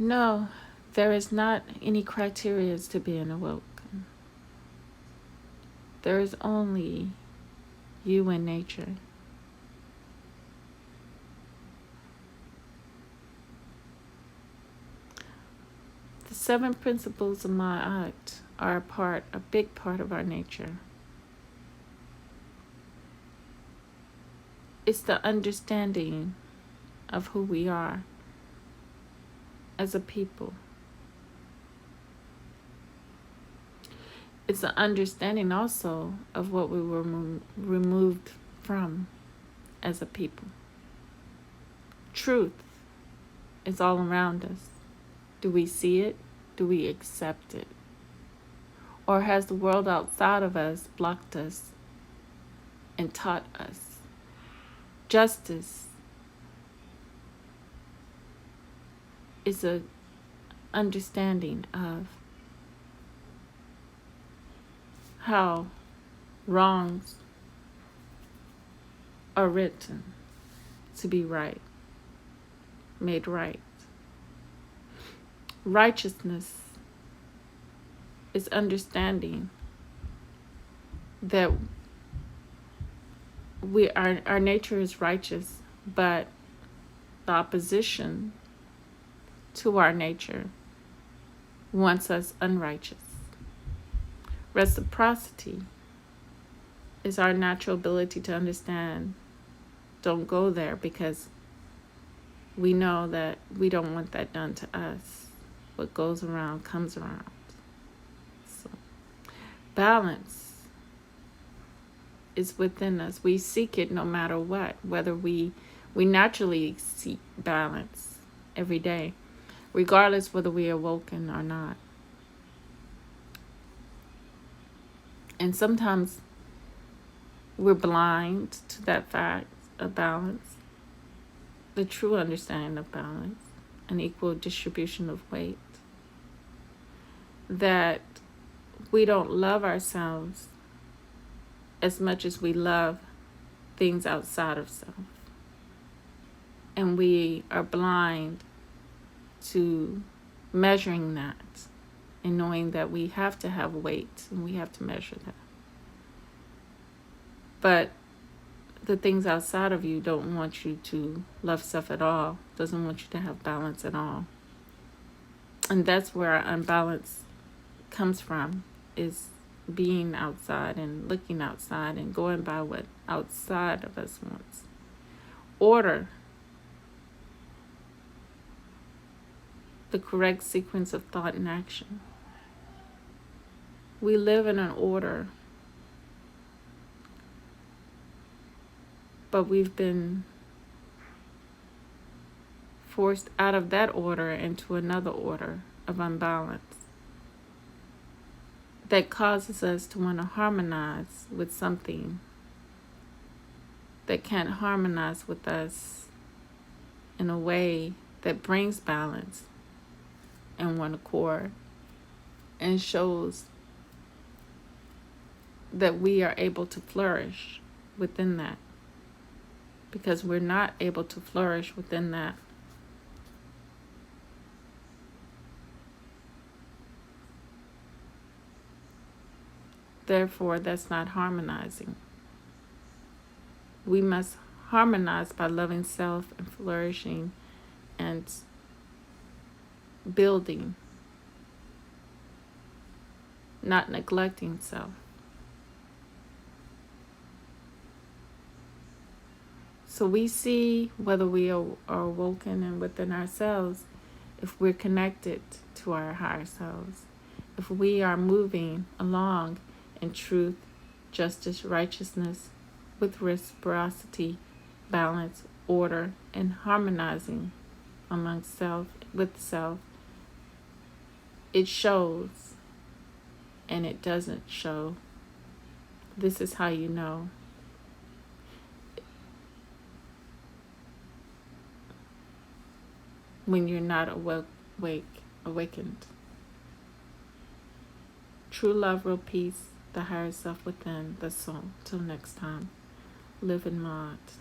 No, there is not any criteria to being awoken. There is only you and nature. The seven principles of Ma'at are a big part of our nature. It's the understanding of who we are as a people. It's an understanding also of what we were removed from as a people. Truth is all around us. Do we see it? Do we accept it? Or has the world outside of us blocked us and taught us? Justice is an understanding of how wrongs are written to be right, made right. Righteousness is understanding that our nature is righteous, but the opposition to our nature wants us unrighteous. Reciprocity is our natural ability to understand, don't go there, because we know that we don't want that done to us. What goes around comes around. So, balance is within us. We seek it no matter what, whether we naturally seek balance every day, regardless whether we are awoken or not. And sometimes we're blind to that fact of balance, the true understanding of balance, an equal distribution of weight, that we don't love ourselves as much as we love things outside of self. And we are blind to measuring that and knowing that we have to have weight and we have to measure that. But the things outside of you don't want you to love self at all, doesn't want you to have balance at all. And that's where our unbalance comes from, is being outside and looking outside and going by what outside of us wants. Order, the correct sequence of thought and action. We live in an order, but we've been forced out of that order into another order of unbalance that causes us to want to harmonize with something that can't harmonize with us in a way that brings balance and one accord and shows that we are able to flourish within that. Because we're not able to flourish within that. Therefore, that's not harmonizing. We must harmonize by loving self and flourishing and building, not neglecting self. So we see whether we are awoken and within ourselves if we're connected to our higher selves, if we are moving along in truth, justice, righteousness, with reciprocity, balance, order, and harmonizing among self, with self. It shows and it doesn't show. This is how you know. When you're not awakened. True love, real peace, the higher self within the soul. Till next time, live in Maat.